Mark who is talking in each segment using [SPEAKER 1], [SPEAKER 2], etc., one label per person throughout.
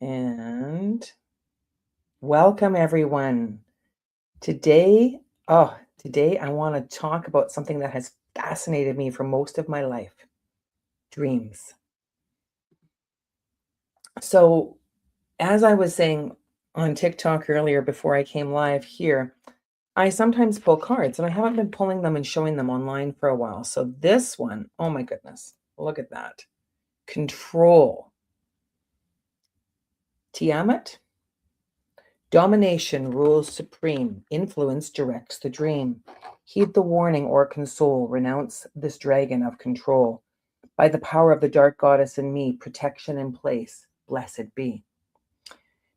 [SPEAKER 1] And welcome everyone. Today, today I want to talk about something that has fascinated me for most of my life. Dreams. So, as I was saying on TikTok earlier before I came live here, I sometimes pull cards and I haven't been pulling them and showing them online for a while. So this one, oh my goodness, look at that. Control. Tiamat. Domination rules supreme. Influence directs the dream. Heed the warning or console. Renounce this dragon of control. By the power of the dark goddess in me, protection in place. Blessed be.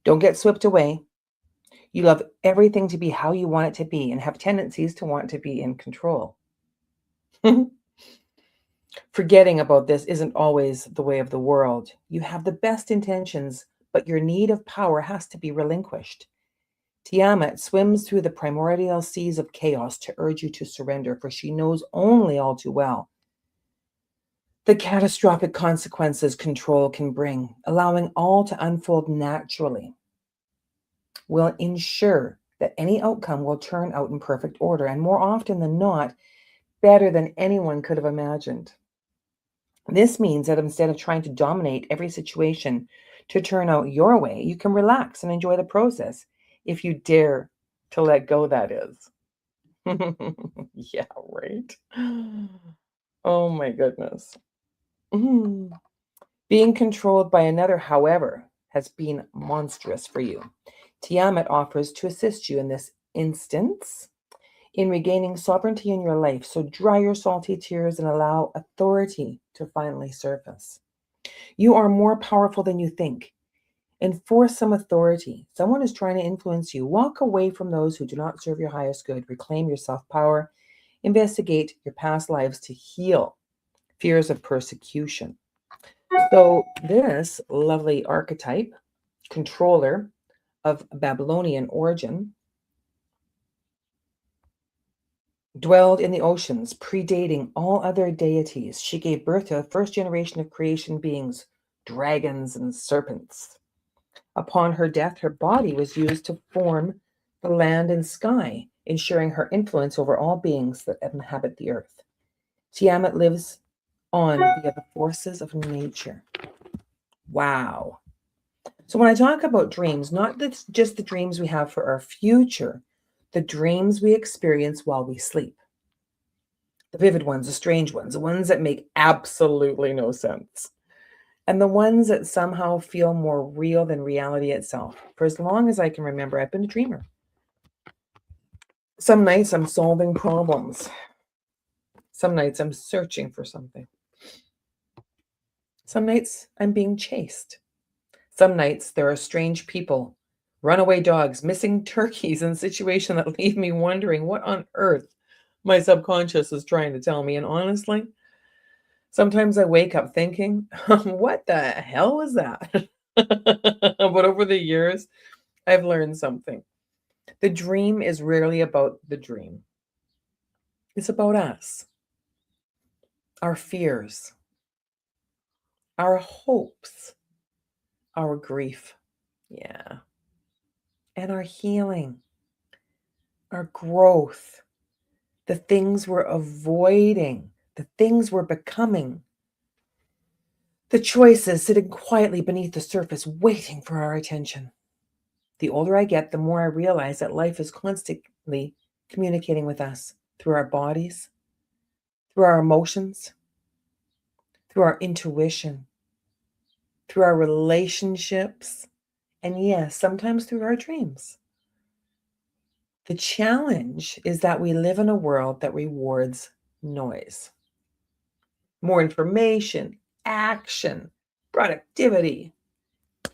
[SPEAKER 1] Don't get swept away. You love everything to be how you want it to be and have tendencies to want to be in control. Forgetting about this isn't always the way of the world. You have the best intentions, but your need of power has to be relinquished. Tiamat swims through the primordial seas of chaos to urge you to surrender, for she knows only all too well the catastrophic consequences control can bring. Allowing all to unfold naturally will ensure that any outcome will turn out in perfect order, and more often than not, better than anyone could have imagined. This means that instead of trying to dominate every situation to turn out your way, you can relax and enjoy the process if you dare to let go, that is. Yeah, right. Oh my goodness. Mm. Being controlled by another, however, has been monstrous for you. Tiamat offers to assist you in this instance in regaining sovereignty in your life. So dry your salty tears and allow authority to finally surface. You are more powerful than you think. Enforce some authority. Someone is trying to influence you. Walk away from those who do not serve your highest good. Reclaim your self power. Investigate your past lives to heal fears of persecution. So, this lovely archetype, controller of Babylonian origin, dwelled in the oceans, predating all other deities. She gave birth to the first generation of creation beings, dragons and serpents. Upon her death, her body was used to form the land and sky, ensuring her influence over all beings that inhabit the earth. Tiamat lives on via the forces of nature. Wow. So when I talk about dreams, not just the dreams we have for our future, the dreams we experience while we sleep. The vivid ones, the strange ones, the ones that make absolutely no sense. And the ones that somehow feel more real than reality itself. For as long as I can remember, I've been a dreamer. Some nights I'm solving problems. Some nights I'm searching for something. Some nights I'm being chased. Some nights there are strange people, runaway dogs, missing turkeys in a situation that leave me wondering what on earth my subconscious is trying to tell me. And honestly, sometimes I wake up thinking, what the hell was that? But over the years, I've learned something. The dream is rarely about the dream. It's about us, our fears, our hopes, our grief, yeah, and our healing, our growth, the things we're avoiding, the things we're becoming, the choices sitting quietly beneath the surface, waiting for our attention. The older I get, the more I realize that life is constantly communicating with us through our bodies, through our emotions, through our intuition, through our relationships, and yes, sometimes through our dreams. The challenge is that we live in a world that rewards noise. More information, action, productivity,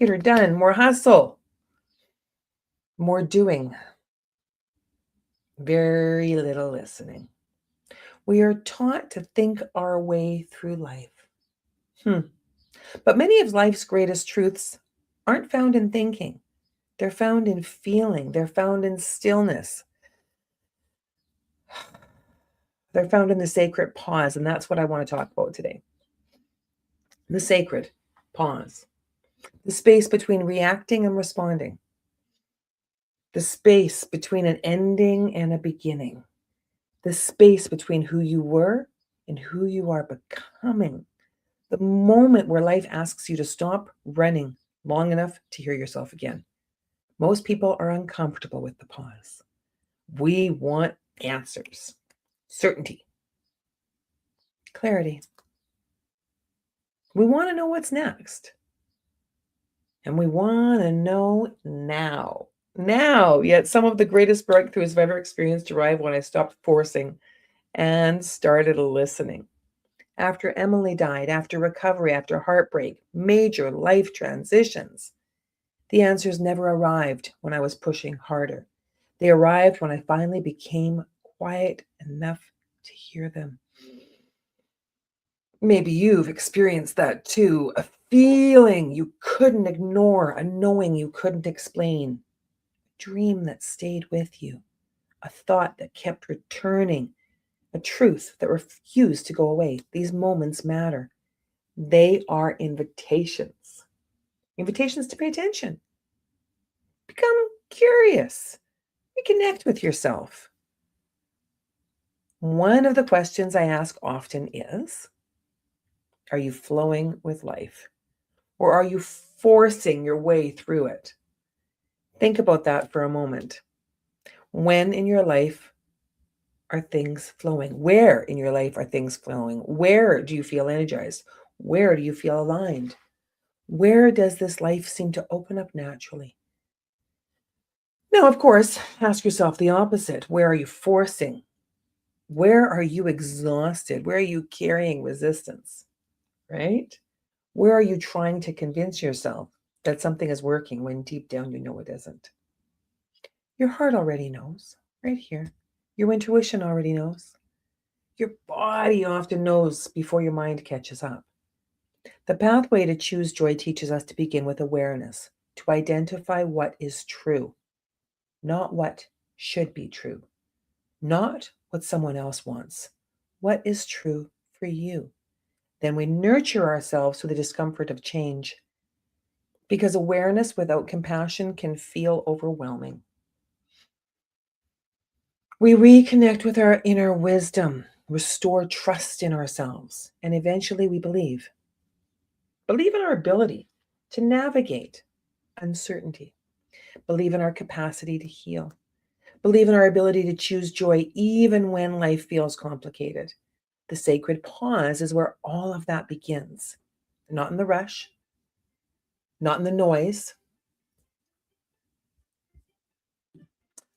[SPEAKER 1] get her done, more hustle, more doing, very little listening. We are taught to think our way through life. But many of life's greatest truths aren't found in thinking. They're found in feeling. They're found in stillness. They're found in the sacred pause. And that's what I want to talk about today. The sacred pause. The space between reacting and responding. The space between an ending and a beginning. The space between who you were and who you are becoming. The moment where life asks you to stop running long enough to hear yourself again. Most people are uncomfortable with the pause. We want answers, certainty, clarity. We want to know what's next. And we want to know now. Now, yet some of the greatest breakthroughs I've ever experienced arrived when I stopped forcing and started listening. After Emily died, after recovery, after heartbreak, major life transitions, the answers never arrived when I was pushing harder. They arrived when I finally became quiet enough to hear them. Maybe you've experienced that too, a feeling you couldn't ignore, a knowing you couldn't explain, a dream that stayed with you, a thought that kept returning, a truth that refused to go away. These moments matter. They are invitations. Invitations to pay attention. Become curious. Reconnect with yourself. One of the questions I ask often is, are you flowing with life? Or are you forcing your way through it? Think about that for a moment. When in your life are things flowing? Where in your life are things flowing? Where do you feel energized? Where do you feel aligned? Where does this life seem to open up naturally? Now, of course, ask yourself the opposite. Where are you forcing? Where are you exhausted? Where are you carrying resistance? Right? Where are you trying to convince yourself that something is working when deep down you know it isn't? Your heart already knows, right here. Your intuition already knows. Your body often knows before your mind catches up. The pathway to choose joy teaches us to begin with awareness, to identify what is true, not what should be true, not what someone else wants. What is true for you? Then we nurture ourselves through the discomfort of change, because awareness without compassion can feel overwhelming. We reconnect with our inner wisdom, restore trust in ourselves, and eventually we believe. Believe in our ability to navigate uncertainty. Believe in our capacity to heal. Believe in our ability to choose joy even when life feels complicated. The sacred pause is where all of that begins. Not in the rush, not in the noise,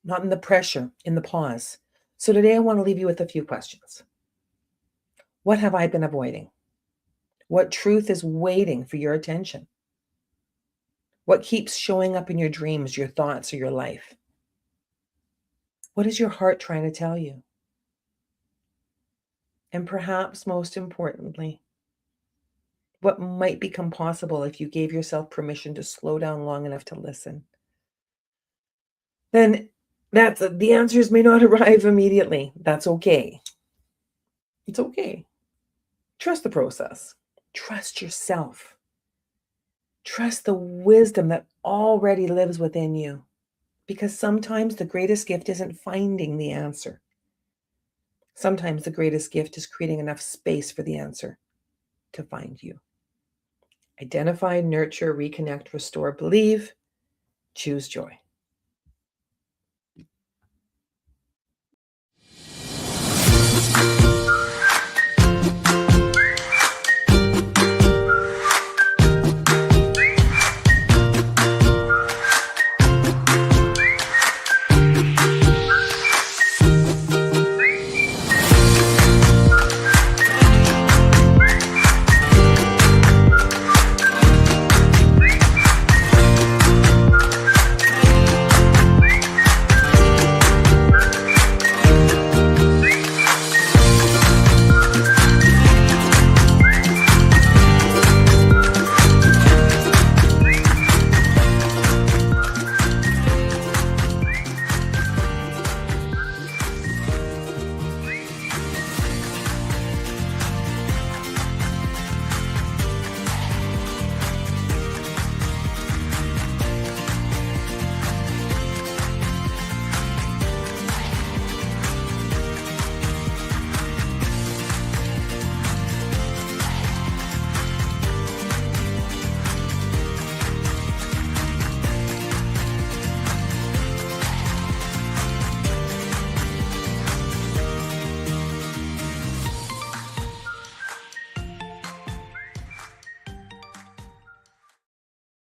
[SPEAKER 1] not in the pressure, in the pause. So today I want to leave you with a few questions. What have I been avoiding? What truth is waiting for your attention? What keeps showing up in your dreams, your thoughts, or your life? What is your heart trying to tell you? And perhaps most importantly, what might become possible if you gave yourself permission to slow down long enough to listen? Then the answers may not arrive immediately. That's okay. It's okay. Trust the process. Trust yourself. Trust the wisdom that already lives within you. Because sometimes the greatest gift isn't finding the answer. Sometimes the greatest gift is creating enough space for the answer to find you. Identify, nurture, reconnect, restore, believe, choose joy.